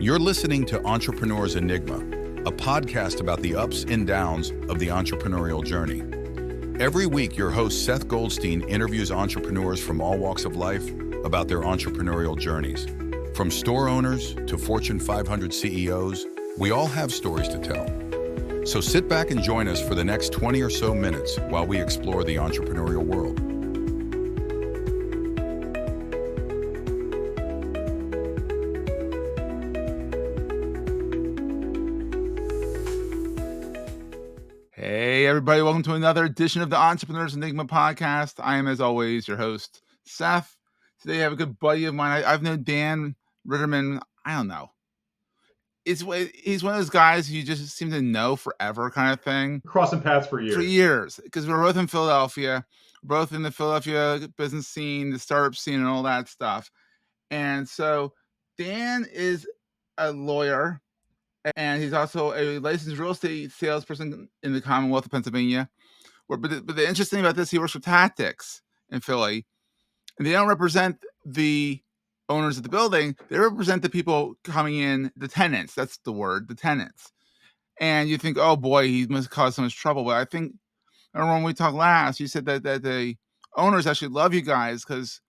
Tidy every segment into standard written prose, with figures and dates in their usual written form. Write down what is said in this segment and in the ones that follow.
You're listening to Entrepreneur's Enigma, a podcast about the ups and downs of the entrepreneurial journey. Every week, your host Seth Goldstein interviews entrepreneurs from all walks of life about their entrepreneurial journeys. From store owners to Fortune 500 CEOs, we all have stories to tell. So sit back and join us for the next 20 or so minutes while we explore the entrepreneurial world. Hey, everybody. Welcome to another edition of the Entrepreneur's Enigma podcast. I am, as always, your host, Seth. Today, I have a good buddy of mine. I've known Dan Ritterman, I don't know. He's one of those guys you just seem to know forever kind of thing. Crossing paths for years. For years, because we're both in Philadelphia, both in the Philadelphia business scene, the startup scene, and all that stuff. And so Dan is a lawyer, and he's also a licensed real estate salesperson in the Commonwealth of Pennsylvania. But the interesting about this, he works for Tactix in Philly, and they don't represent the owners of the building. They represent the people coming in, the tenants. That's the word, the tenants. And you think, oh boy, he must cause so much trouble. But I think, I remember when we talked last, you said that the owners actually love you guys because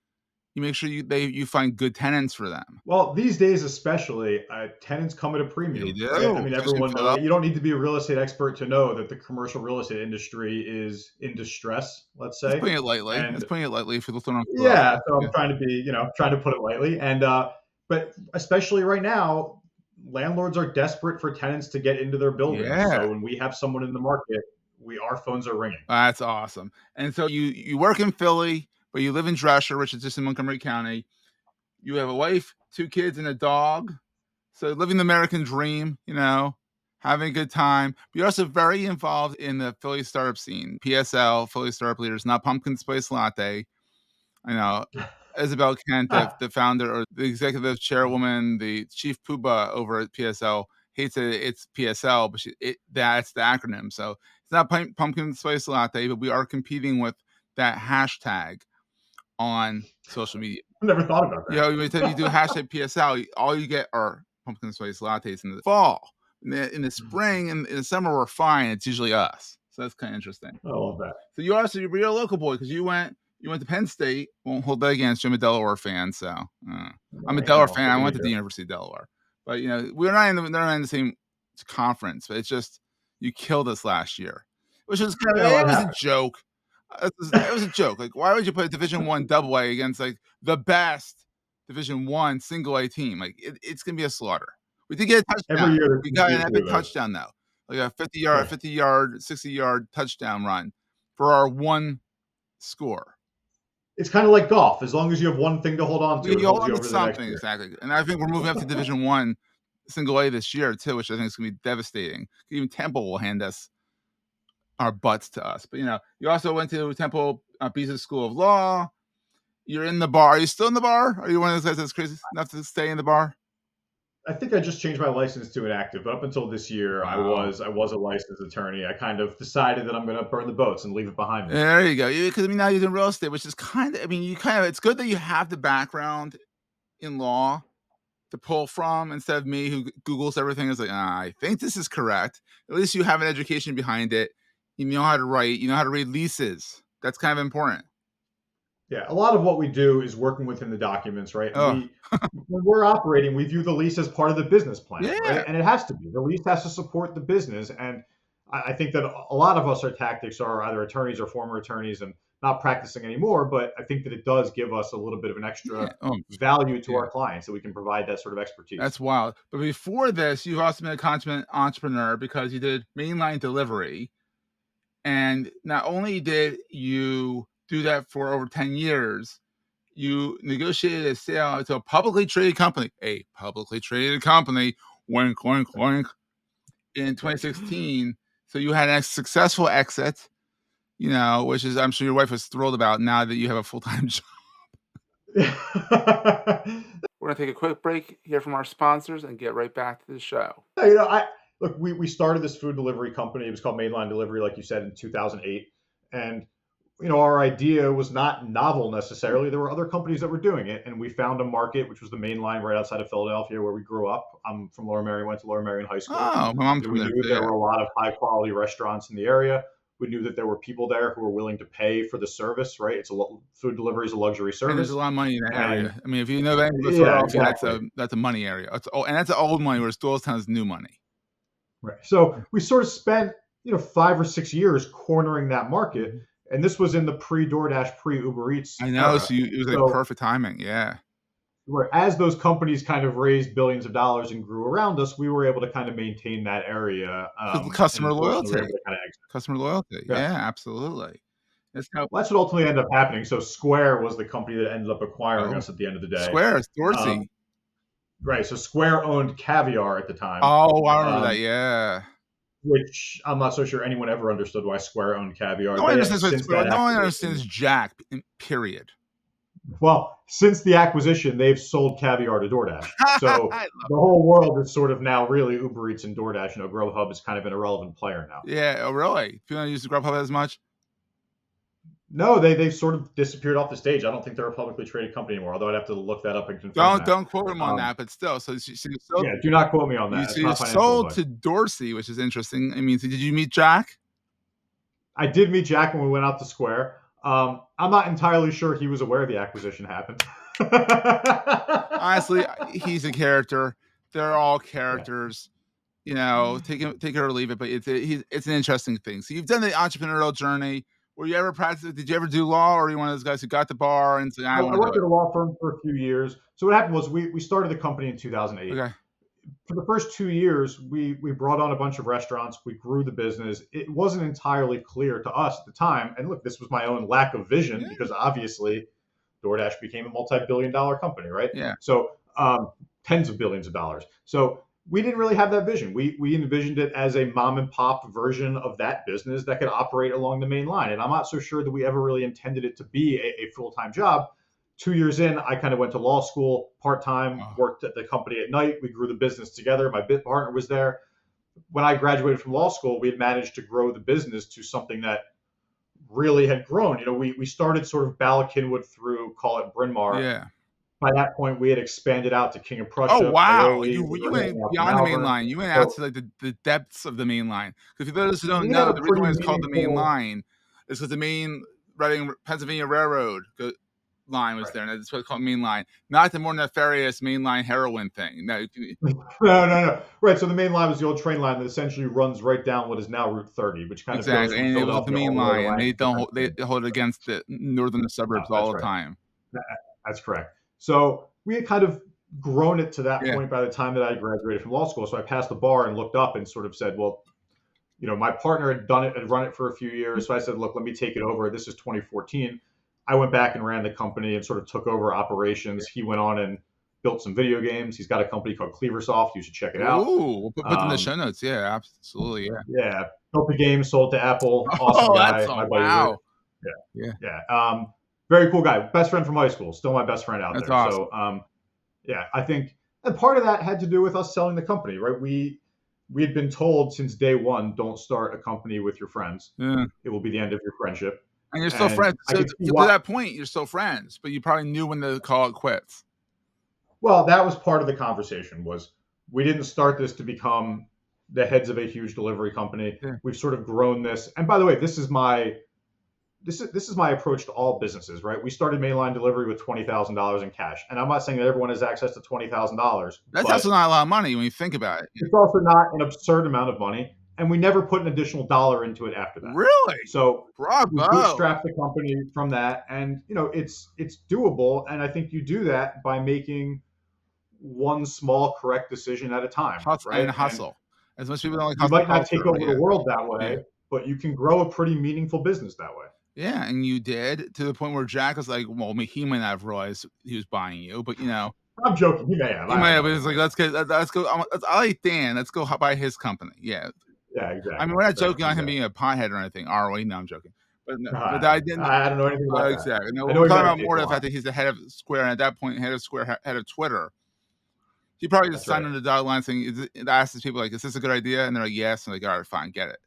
you make sure you find good tenants for them. Well, these days especially, tenants come at a premium. They do. Right? I mean, everyone knows. You don't need to be a real estate expert to know that the commercial real estate industry is in distress, let's say. That's putting it lightly. That's putting it lightly if you're listening. Yeah, so I'm trying to be, trying to put it lightly. And but especially right now, landlords are desperate for tenants to get into their buildings. Yeah. So when we have someone in the market, our phones are ringing. That's awesome. And so you work in Philly, but you live in Dresher, which is just in Montgomery County. You have a wife, 2 kids, and a dog. So living the American dream, having a good time. But you're also very involved in the Philly startup scene, PSL, Philly Startup Leaders, not Pumpkin Spice Latte. I know Isabel Kent, the founder or the executive chairwoman, the chief poobah over at PSL, hates it. It's PSL, but that's the acronym. So it's not Pumpkin Spice Latte, but we are competing with that hashtag on social media. I never thought about that. Every time you do hashtag PSL, all you get are pumpkin spice lattes in the fall. In the spring and in the summer, we're fine. It's usually us. So that's kind of interesting. I love that. So you're a local boy because you went to Penn State. Won't hold that against you. I'm a Delaware fan, so I'm a Delaware fan. I went to the University of Delaware, but they're not in the same conference. But it's just you killed us last year, which was kind of it was a joke. It was a joke. Like, why would you put a Division I double A against like the best Division I single A team? Like, it's gonna be a slaughter. We did get a touchdown. Every year We got an epic touchdown though, like a 50-yard, 60-yard touchdown run for our one score. It's kind of like golf. As long as you have one thing to hold on to, you hold on to something exactly. And I think we're moving up to Division I single A this year too, which I think is gonna be devastating. Even Temple will hand us our butts to us. But you also went to Temple Business School of Law. You're in the bar. Are you still in the bar? Are you one of those guys that's crazy enough to stay in the bar? I think I just changed my license to an active, but up until this year, I was a licensed attorney. I kind of decided that I'm going to burn the boats and leave it behind me. There you go. Because now you're in real estate, which is it's good that you have the background in law to pull from instead of me who Googles everything. Is like, I think this is correct. At least you have an education behind it. You know how to write. You know how to read leases. That's kind of important. Yeah, a lot of what we do is working within the documents, right? Oh. When we're operating, we view the lease as part of the business plan, Yeah. Right? And it has to be. The lease has to support the business. And I think that a lot of us at Tactix are either attorneys or former attorneys and not practicing anymore, but I think that it does give us a little bit of an extra value to our clients that we can provide that sort of expertise. That's wild. But before this, you've also been a consummate entrepreneur because you did Mainline Delivery. And not only did you do that for over 10 years, you negotiated a sale to a publicly traded company, wink, wink, wink, in 2016. So you had a successful exit, which is, I'm sure your wife was thrilled about now that you have a full-time job. We're going to take a quick break, hear from our sponsors, and get right back to the show. Look, we started this food delivery company. It was called Mainline Delivery, like you said, in 2008. And our idea was not novel necessarily. There were other companies that were doing it, and we found a market, which was the Mainline right outside of Philadelphia, where we grew up. I'm from Lower Merion, went to Lower Merion High School. Oh, my mom's from We there. knew there Yeah. were a lot of high quality restaurants in the area. We knew that there were people there who were willing to pay for the service, right? Food delivery is a luxury And there's service. a lot of money in that And area. I mean, if you know anything about yeah, Philadelphia, exactly. that's a money area. And that's old money, whereas Doylestown is new money. Right. So we sort of spent, 5 or 6 years cornering that market. And this was in the pre-DoorDash, pre-Uber Eats I know. era. So it was like So perfect timing. Yeah. where as those companies kind of raised billions of dollars and grew around us, we were able to kind of maintain that area. And Customer unfortunately, we were loyalty. able to kind of exit. Customer loyalty. Yeah. Yeah, absolutely. Well, that's what ultimately ended up happening. So Square was the company that ended up acquiring us at the end of the day. Square is Dorsey. Right. So Square owned Caviar at the time. Oh, I remember that. Yeah. Which I'm not so sure anyone ever understood why Square owned Caviar. No one understands Jack, period. Well, since the acquisition, they've sold Caviar to DoorDash. So the whole world is sort of now really Uber Eats and DoorDash. Grubhub is kind of an irrelevant player now. Yeah. Oh, really? People don't use Grubhub as much? No, they've sort of disappeared off the stage. I don't think they're a publicly traded company anymore, although I'd have to look that up and confirm Don't quote him on that, but still. So yeah, do not quote me on that. You sold to Dorsey, which is interesting. I mean, so did you meet Jack? I did meet Jack when we went out to Square. I'm not entirely sure he was aware the acquisition happened. Honestly, he's a character. They're all characters. Yeah. Take it or leave it, but it's an interesting thing. So you've done the entrepreneurial journey. Were you ever practice? Did you ever do law, or are you one of those guys who got the bar and said, I worked at a law firm for a few years. So what happened was we started the company in 2008. Okay. For the first 2 years, we brought on a bunch of restaurants. We grew the business. It wasn't entirely clear to us at the time. And look, this was my own lack of vision because obviously DoorDash became a multi-billion-dollar company, right? Yeah. So tens of billions of dollars. So we didn't really have that vision. We envisioned it as a mom and pop version of that business that could operate along the main line. And I'm not so sure that we ever really intended it to be a full-time job. 2 years in, I kind of went to law school part-time, worked at the company at night. We grew the business together. My bit partner was there. When I graduated from law school, we had managed to grow the business to something that really had grown. We started sort of Bala Cynwyd through, call it Bryn Mawr. Yeah. By that point, we had expanded out to King of Prussia. Oh, wow. Paoli, You went beyond the main line. You went out to like the depths of the main line. Because if those who don't know, the reason why it's called the main line is because the main Pennsylvania Railroad line was there, and that's what's called main line, not the more nefarious mainline heroin thing. No. Right. So the main line was the old train line that essentially runs right down what is now Route 30, which kind of goes from and it was the main line, and they hold it against the northern suburbs all the time. That's correct. So we had kind of grown it to that point by the time that I graduated from law school. So I passed the bar and looked up and sort of said, well, my partner had run it for a few years. So I said, look, let me take it over. This is 2014. I went back and ran the company and sort of took over operations. He went on and built some video games. He's got a company called Cleaversoft. You should check it out. Ooh, we'll put them in the show notes. Yeah, absolutely. Yeah. Yeah. Built the game, sold to Apple. Awesome guy. Wow. Yeah. Very cool guy. Best friend from high school. Still my best friend out there. Awesome. So, I think, and part of that had to do with us selling the company, right? We had been told since day one, don't start a company with your friends. Yeah. It will be the end of your friendship. And you're still friends. So to that point, you're still friends, but you probably knew when to call it quits. Well, that was part of the conversation. Was we didn't start this to become the heads of a huge delivery company. Yeah. We've sort of grown this. And by the way, this is my approach to all businesses, right? We started Mainline Delivery with $20,000 in cash. And I'm not saying that everyone has access to $20,000. That's also not a lot of money when you think about it. It's also not an absurd amount of money. And we never put an additional dollar into it after that. Really? So bravo. We bootstrapped the company from that. And, it's doable. And I think you do that by making one small correct decision at a time. Hustle, right? And hustle. As much people don't like hustle. You might not take over the world that way, but you can grow a pretty meaningful business that way. Yeah, and you did, to the point where Jack was like, well, he might not have realized he was buying you, but I'm joking. He may have. But it's like, let's go. I like Dan. Let's go buy his company. Yeah. Yeah, exactly. I mean, we're not joking on him being a pothead or anything, are we? No, I'm joking. But I don't know anything about that. Exactly. No, we're talking about more the fact that he's the head of Square, and at that point, head of Square, head of Twitter. He probably just signed on the dotted line saying, asks his people, like, is this a good idea? And they're like, yes. And they're like, all right, fine, get it.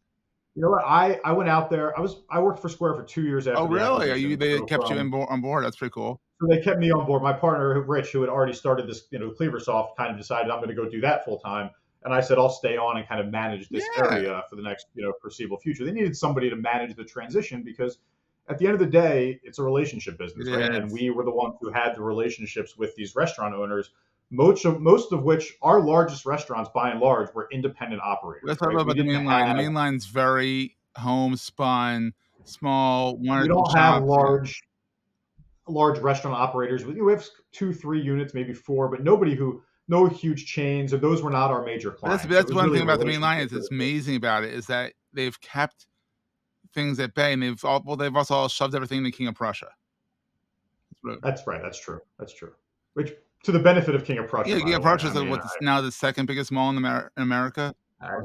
You know what? I went out there. I worked for Square for 2 years after Oh, the really? acquisition. They So kept you on board. That's pretty cool. so they kept me on board. My partner, Rich, who had already started this, Cleaversoft, kind of decided I'm going to go do that full time. And I said, I'll stay on and kind of manage this area for the next, foreseeable future. They needed somebody to manage the transition because at the end of the day, it's a relationship business, right? And we were the ones who had the relationships with these restaurant owners, most of which our largest restaurants, by and large, were independent operators. That's what I love about the Mainline. The Mainline's very homespun, small, one or We two don't have shops. large restaurant operators. We have 2-3 units, maybe 4, but no huge chains, or those were not our major clients. That's one thing about the Mainline is it's amazing about it is that they've kept things at bay, and they've also all shoved everything in the King of Prussia. That's right. That's true. Which, to the benefit of King of Prussia. Yeah, King of Prussia is now the second biggest mall in America.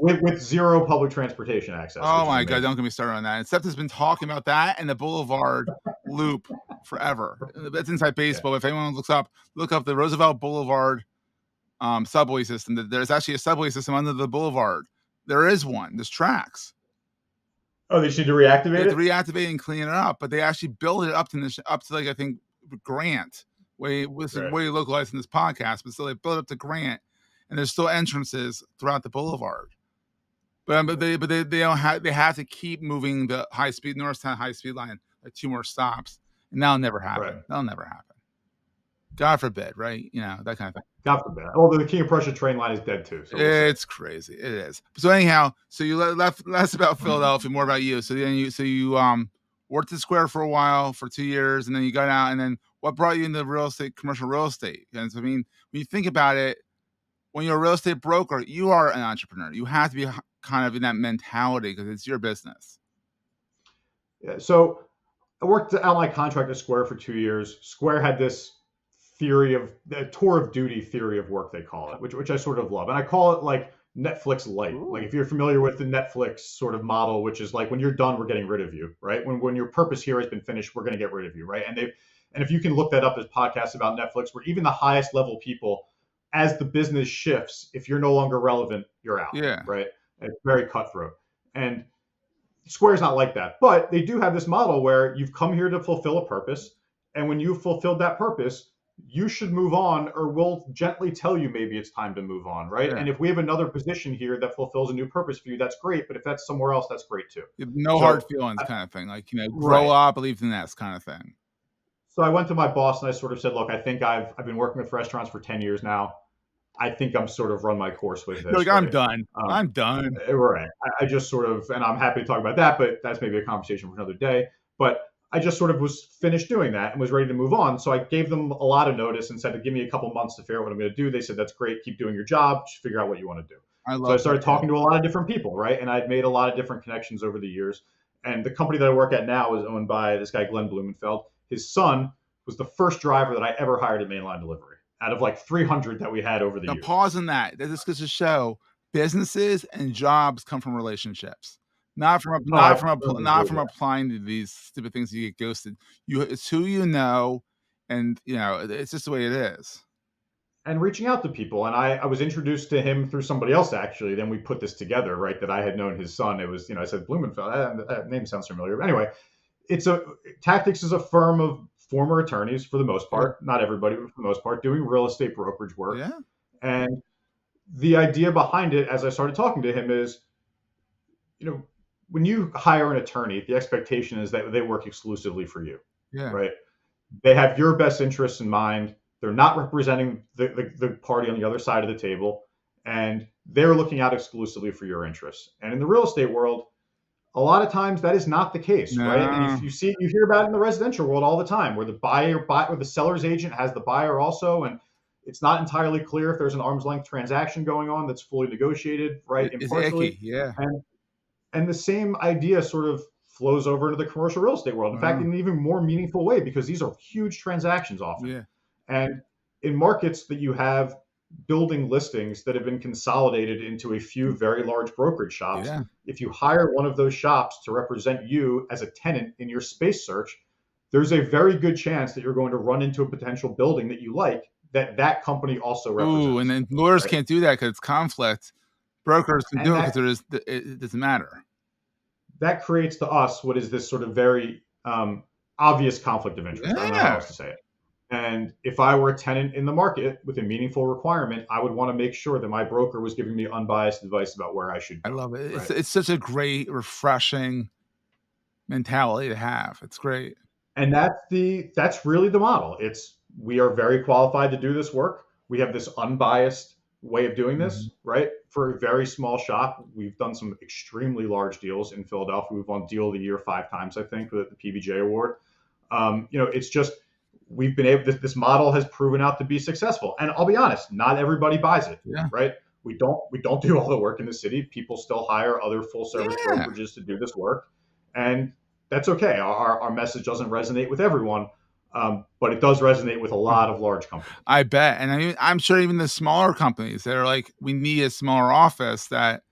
With zero public transportation access. Oh my God, don't get me started on that. Seth has been talking about that and the Boulevard Loop forever. That's inside baseball. If anyone look up the Roosevelt Boulevard subway system. There's actually a subway system under the boulevard. There is one. There's tracks. Oh, they should reactivate it? They have to reactivate and clean it up, but they actually built it up to like, I think, Grant. Way localized in this podcast, but still they built it up to Grant, and there's still entrances throughout the boulevard. But they don't have. They have to keep moving the high speed Norristown high speed line, like 2 more stops, and that'll never happen. Right. That'll never happen. God forbid, right? That kind of thing. God forbid. Although the King of Prussia train line is dead too. So it's crazy. It is. So anyhow, so you left less about Philadelphia, more about you. So then you worked at Square for a while, for 2 years, and then you got out. And then what brought you into real estate, commercial real estate? And so, I mean, when you think about it, when you're a real estate broker, you are an entrepreneur. You have to be kind of in that mentality because it's your business. Yeah. So I worked out my contract at Square for 2 years. Square had this tour of duty theory of work, they call it, which I sort of love. And I call it like Netflix light. Ooh. Like if you're familiar with the Netflix sort of model, which is like when you're done, we're getting rid of you, right? When your purpose here has been finished, we're going to get rid of you, right? And if you can look that up, there's podcasts about Netflix where even the highest level people, as the business shifts, if you're no longer relevant, you're out. Yeah. Right. And it's very cutthroat. And Square's not like that, but they do have this model where you've come here to fulfill a purpose. And when you've fulfilled that purpose, you should move on, or we'll gently tell you maybe it's time to move on, right? Yeah. And if we have another position here that fulfills a new purpose for you, that's great. But if that's somewhere else, that's great too. No hard feelings kind of thing. Like, grow up, believe in that kind of thing. So I went to my boss and I sort of said, look, I think I've been working with restaurants for 10 years now. I think I'm sort of run my course with this. Like, right? I'm done. I'm done. Right. I just sort of, and I'm happy to talk about that, but that's maybe a conversation for another day. But I just sort of was finished doing that and was ready to move on. So I gave them a lot of notice and said to give me a couple months to figure out what I'm going to do. They said, that's great. Keep doing your job. Just figure out what you want to do. So I started talking to a lot of different people, right? And I'd made a lot of different connections over the years. And the company that I work at now is owned by this guy, Glenn Blumenfeld. His son was the first driver that I ever hired at Mainline Delivery out of like 300 that we had over the years. Now pause on that. This goes to show businesses and jobs come from relationships. Not from applying to these stupid things you get ghosted. It's who you know, and it's just the way it is. And reaching out to people, and I was introduced to him through somebody else actually. Then we put this together, right? That I had known his son. It was, I said Blumenfeld. That name sounds familiar. But anyway, Tactix is a firm of former attorneys for the most part, not everybody, but for the most part, doing real estate brokerage work. Yeah. And the idea behind it, as I started talking to him, is, when you hire an attorney, the expectation is that they work exclusively for you. Yeah. Right. They have your best interests in mind. They're not representing the party on the other side of the table, and they're looking out exclusively for your interests. And in the real estate world, a lot of times that is not the case, right? And you hear about it in the residential world all the time, where the seller's agent has the buyer also, and it's not entirely clear if there's an arm's length transaction going on that's fully negotiated, right? Impartially. Yeah. And the same idea sort of flows over into the commercial real estate world. In fact, in an even more meaningful way, because these are huge transactions often. Yeah. And in markets that you have building listings that have been consolidated into a few very large brokerage shops, if you hire one of those shops to represent you as a tenant in your space search, there's a very good chance that you're going to run into a potential building that you like that company also represents. Ooh, and then lawyers can't do that because it's conflict. Brokers can do it because it doesn't matter. that creates to us what is this sort of very obvious conflict of interest. I don't know how else to say it. And if I were a tenant in the market with a meaningful requirement, I would want to make sure that my broker was giving me unbiased advice about where I should go. I love it. Right? It's such a great, refreshing mentality to have. It's great. And that's really the model. We are very qualified to do this work. We have this unbiased way of doing this, right? For a very small shop, we've done some extremely large deals in Philadelphia. We've won Deal of the Year 5 times, I think, with the PBJ award. It's just we've been able. This model has proven out to be successful. And I'll be honest, not everybody buys it, right? We don't do all the work in the city. People still hire other full service brokerages to do this work, and that's okay. Our message doesn't resonate with everyone. But it does resonate with a lot of large companies. I bet. And I'm sure even the smaller companies that are like, we need a smaller office that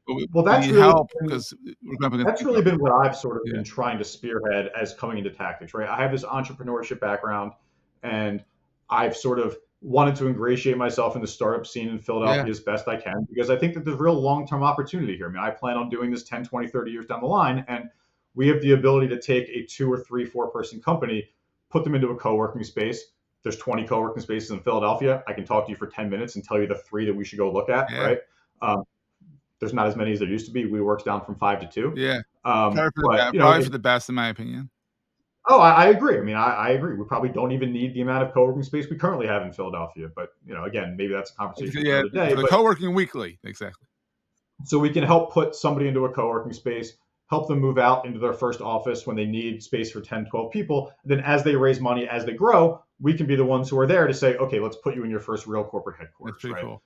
that's need really help because that's really been what I've sort of been trying to spearhead as coming into Tactix, right? I have this entrepreneurship background, and I've sort of wanted to ingratiate myself in the startup scene in Philadelphia as best I can, because I think that there's real long-term opportunity here. I mean, I plan on doing this 10, 20, 30 years down the line, and we have the ability to take a 2 or 3, 4 person company, put them into a co-working space. There's 20 co-working spaces in Philadelphia. I can talk to you for 10 minutes and tell you the 3 that we should go look at, right? There's not as many as there used to be. WeWork's down from 5 to 2. Yeah. Probably for the best, in my opinion. Oh, I agree. I mean, I agree. We probably don't even need the amount of co-working space we currently have in Philadelphia. But, again, maybe that's a conversation for another day. For the co-working weekly. Exactly. So we can help put somebody into a co-working space, help them move out into their first office when they need space for 10, 12 people. Then as they raise money, as they grow, we can be the ones who are there to say, okay, let's put you in your first real corporate headquarters. That's pretty cool.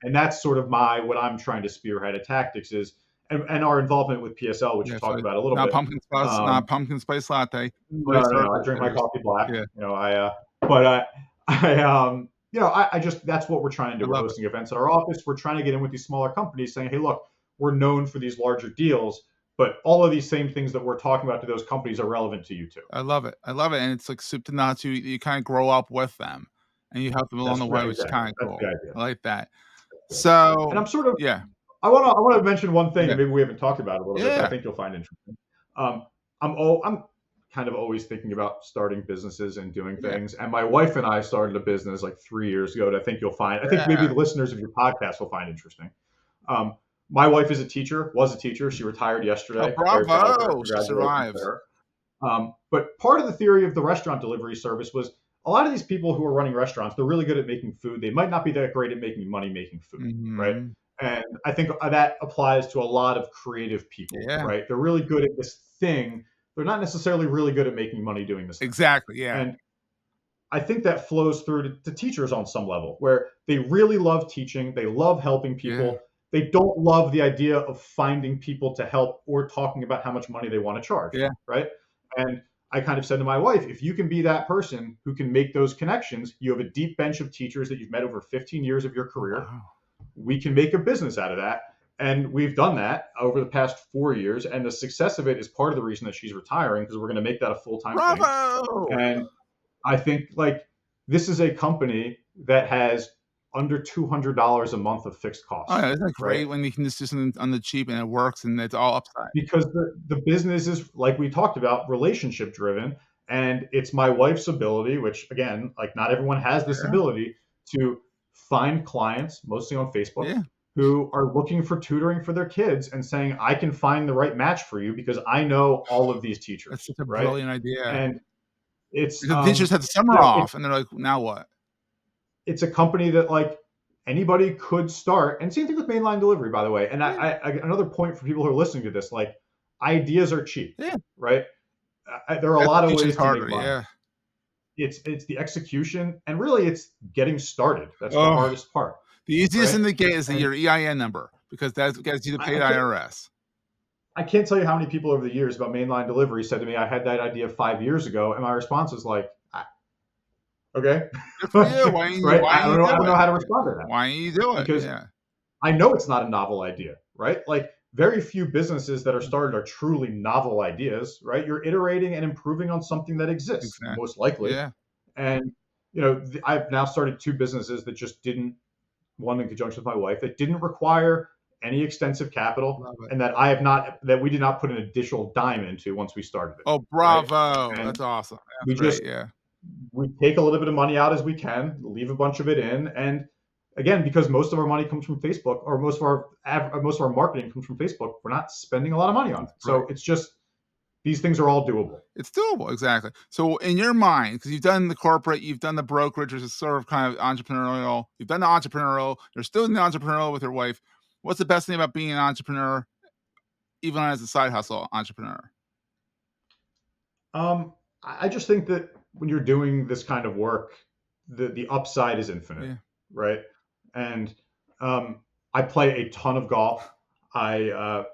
And that's sort of what I'm trying to spearhead at Tactix is, and our involvement with PSL, which you talked about a little bit. Not pumpkin spice latte. No, I drink my coffee black. Yeah. I just, that's what we're trying to do. We're hosting events at our office. We're trying to get in with these smaller companies saying, hey, look, we're known for these larger deals, but all of these same things that we're talking about to those companies are relevant to you too. I love it. And it's like soup to nuts. You kind of grow up with them and you help them along the way, which is kind of cool. I like that. So, and I'm sort of, I want to mention one thing that maybe we haven't talked about a little bit, that I think you'll find interesting. I'm kind of always thinking about starting businesses and doing things. And my wife and I started a business like 3 years ago that I think you'll find, I think maybe the listeners of your podcast will find interesting. My wife was a teacher. She retired yesterday. Oh, bravo. She survived. But part of the theory of the restaurant delivery service was a lot of these people who are running restaurants, they're really good at making food. They might not be that great at making money making food, right? And I think that applies to a lot of creative people, right? They're really good at this thing. They're not necessarily really good at making money doing this thing. Exactly, And I think that flows through to teachers on some level, where they really love teaching. They love helping people. They don't love the idea of finding people to help or talking about how much money they want to charge, right? And I kind of said to my wife, if you can be that person who can make those connections, you have a deep bench of teachers that you've met over 15 years of your career. Wow. We can make a business out of that. And we've done that over the past 4 years. And the success of it is part of the reason that she's retiring, because we're going to make that a full-time thing. And I think this is a company that has under $200 a month of fixed costs. Oh, yeah, isn't that great when you can just do something on the cheap and it works and it's all upside? Because the business is, like we talked about, relationship driven. And it's my wife's ability, which again, not everyone has this ability to find clients, mostly on Facebook, who are looking for tutoring for their kids and saying, I can find the right match for you because I know all of these teachers. That's such a brilliant idea. And it's the teachers had the summer off and they're like, now what? It's a company that anybody could start. And same thing with Mainline Delivery, by the way. And I another point for people who are listening to this, ideas are cheap, right? There are a lot of ways to make money. It's the execution, and really it's getting started. That's the hardest part. The easiest thing to get is your EIN number, because that gets you to pay the IRS. I can't tell you how many people over the years about Mainline Delivery said to me, I had that idea 5 years ago, and my response is okay. Good for you. Why I don't know how to respond to that. Why don't you do it? Because I know it's not a novel idea, right? Very few businesses that are started are truly novel ideas, right? You're iterating and improving on something that exists, most likely. Yeah. And, I've now started 2 businesses that just didn't, one in conjunction with my wife, that didn't require any extensive capital, and that we did not put an additional dime into once we started it. Oh, bravo. Right? That's awesome. We That's great. we take a little bit of money out as we can, leave a bunch of it in, and again, because most of our money comes from Facebook, or most of our marketing comes from Facebook, we're not spending a lot of money on it. So it's just, these things are all doable. It's doable, exactly. So in your mind, because you've done the corporate, you've done the brokerage, which is sort of kind of entrepreneurial, you've done the entrepreneurial, you're still in the entrepreneurial with your wife. What's the best thing about being an entrepreneur, even as a side hustle entrepreneur? I just think that when you're doing this kind of work, the upside is infinite, right? And I play a ton of golf. I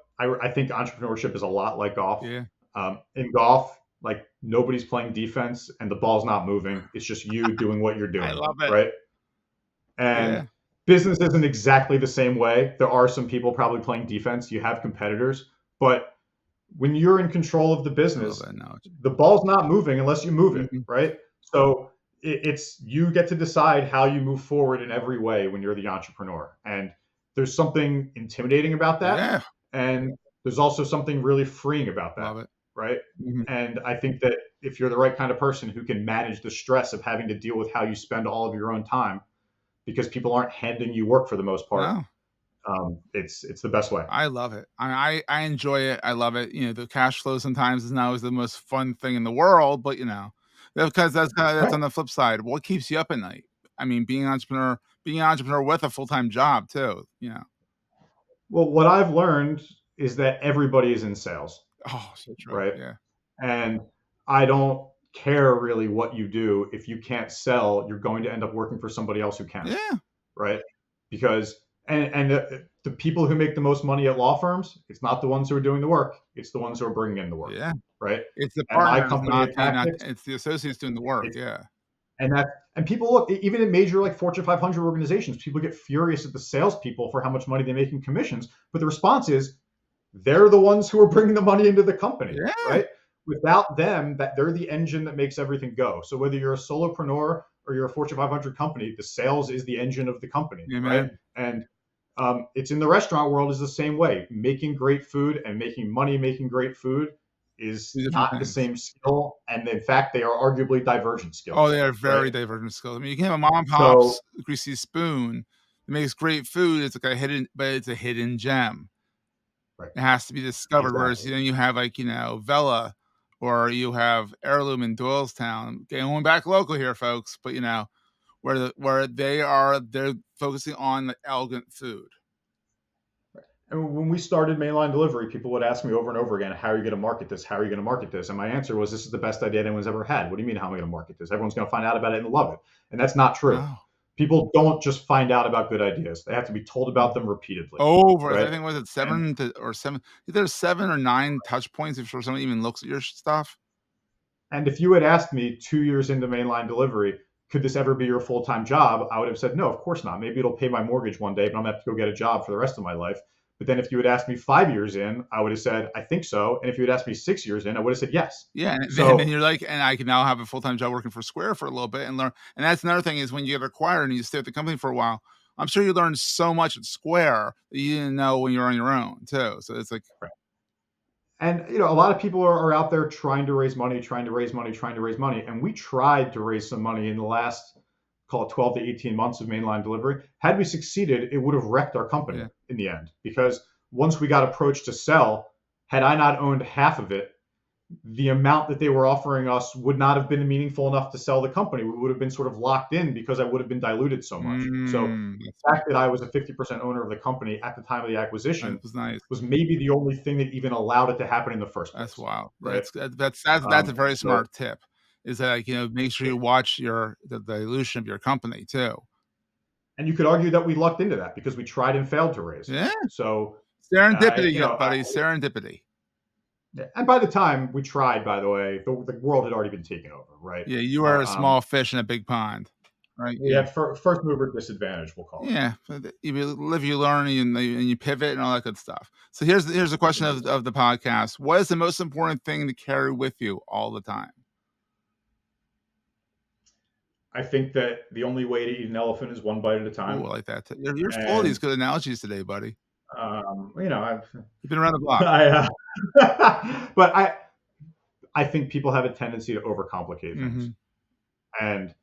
think entrepreneurship is a lot like golf. In golf, like, nobody's playing defense and the ball's not moving. It's just you doing what you're doing. I love it. Right? And business isn't exactly the same way. There are some people probably playing defense. You have competitors, but when you're in control of the business, the ball's not moving unless you move it, right? So it's, you get to decide how you move forward in every way when you're the entrepreneur. And there's something intimidating about that. And there's also something really freeing about that. Love it. Right? And I think that if you're the right kind of person who can manage the stress of having to deal with how you spend all of your own time, because people aren't handing you work for the most part, it's the best way. I love it. I enjoy it. I love it. You know, the cash flow sometimes is not always the most fun thing in the world, but because that's on the flip side. What keeps you up at night? I mean, being an entrepreneur with a full-time job too. Well, what I've learned is that everybody is in sales. Oh, so true. Right. And I don't care really what you do. If you can't sell, you're going to end up working for somebody else who can. Right. Because the people who make the most money at law firms, it's not the ones who are doing the work. It's the ones who are bringing in the work. Right. It's the partners, it's the associates doing the work. And people look, even in major like Fortune 500 organizations, people get furious at the salespeople for how much money they make in commissions. But the response is, they're the ones who are bringing the money into the company, right? Without them, that they're the engine that makes everything go. So whether you're a solopreneur or you're a Fortune 500 company, the sales is the engine of the company, right? And it's in the restaurant world is the same way. Making great food and making money making great food is not the same skill. And in fact, they are arguably divergent skills. Oh, they are very divergent skills. I mean, you can have a mom and pop's greasy spoon that makes great food. It's like it's a hidden gem. It has to be discovered. Whereas then you have like, Vela, or you have Heirloom in Doylestown, going back local here, folks, but where they're focusing on the elegant food. And when we started Mainline Delivery, people would ask me over and over again, how are you going to market this? How are you going to market this? And my answer was, this is the best idea anyone's ever had. What do you mean, how am I going to market this? Everyone's going to find out about it and love it. And that's not true. No. People don't just find out about good ideas. They have to be told about them repeatedly. I think was it 7 either 7 or 9 touch points before someone even looks at your stuff. And if you had asked me 2 years into Mainline Delivery, could this ever be your full-time job? I would have said, no, of course not. Maybe it'll pay my mortgage one day, but I'm going to have to go get a job for the rest of my life. But then if you had asked me 5 years in, I would have said, I think so. And if you had asked me 6 years in, I would have said yes. Yeah. And then you're like, and I can now have a full-time job working for Square for a little bit and learn. And that's another thing, is when you get acquired and you stay at the company for a while, I'm sure you learned so much at Square that you didn't know when you were on your own too. So it's like, and a lot of people are out there trying to raise money. And we tried to raise some money in the last, call it 12 to 18 months of Mainline Delivery. Had we succeeded, it would have wrecked our company in the end, because once we got approached to sell, had I not owned half of it, the amount that they were offering us would not have been meaningful enough to sell the company. We would have been sort of locked in because I would have been diluted so much. So the fact that I was a 50% owner of the company at the time of the acquisition was maybe the only thing that even allowed it to happen in the first place. That's wild. Right? That's a very smart tip, is that, make sure you watch the dilution of your company too. And you could argue that we lucked into that because we tried and failed to raise. So serendipity, buddy, serendipity. And by the time we tried, by the way, the world had already been taken over, right? Yeah, you are a small fish in a big pond, right? We had first mover disadvantage, we'll call it. Yeah, you live, you learn, and you pivot and all that good stuff. So here's the question of the podcast: what is the most important thing to carry with you all the time? I think that the only way to eat an elephant is one bite at a time. Oh, I like that. You're full of these good analogies today, buddy. You've been around the block. But I think people have a tendency to overcomplicate things, and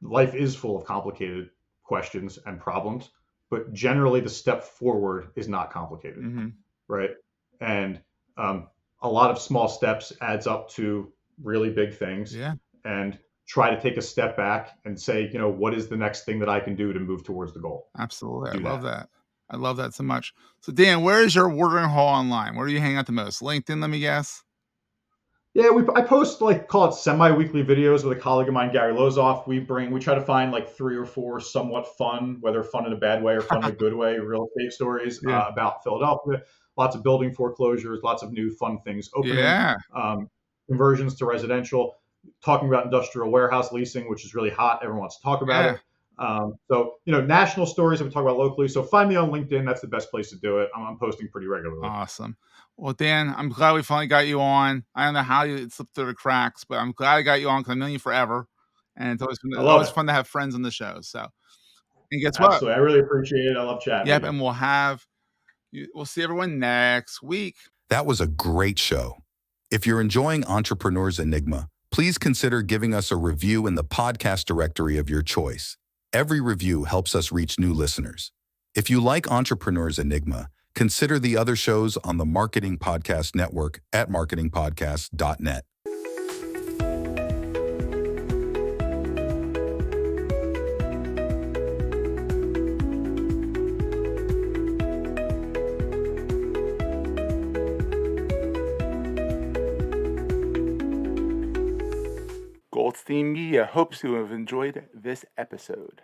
life is full of complicated questions and problems. But generally, the step forward is not complicated, right? And a lot of small steps adds up to really big things. Yeah. And try to take a step back and say, what is the next thing that I can do to move towards the goal? Absolutely. I love that. I love that so much. So Dan, where is your watering hole online? Where do you hang out the most? LinkedIn, let me guess. Yeah, I post call it semi-weekly videos with a colleague of mine, Gary Lozoff. We try to find 3 or 4 somewhat fun, whether fun in a bad way or fun in a good way, real estate stories about Philadelphia. Lots of building foreclosures, lots of new fun things opening, conversions to residential, talking about industrial warehouse leasing, which is really hot. Everyone wants to talk about it. So, national stories that we talk about locally. So find me on LinkedIn. That's the best place to do it. I'm posting pretty regularly. Awesome. Well, Dan, I'm glad we finally got you on. I don't know how you slipped through the cracks, but I'm glad I got you on because I've known you forever. And it's always fun to have friends on the show. So, and guess what? Absolutely. I really appreciate it. I love chatting. Yep. And we'll see everyone next week. That was a great show. If you're enjoying Entrepreneur's Enigma, please consider giving us a review in the podcast directory of your choice. Every review helps us reach new listeners. If you like Entrepreneur's Enigma, consider the other shows on the Marketing Podcast Network at marketingpodcast.net. Goldstein Media hopes you have enjoyed this episode.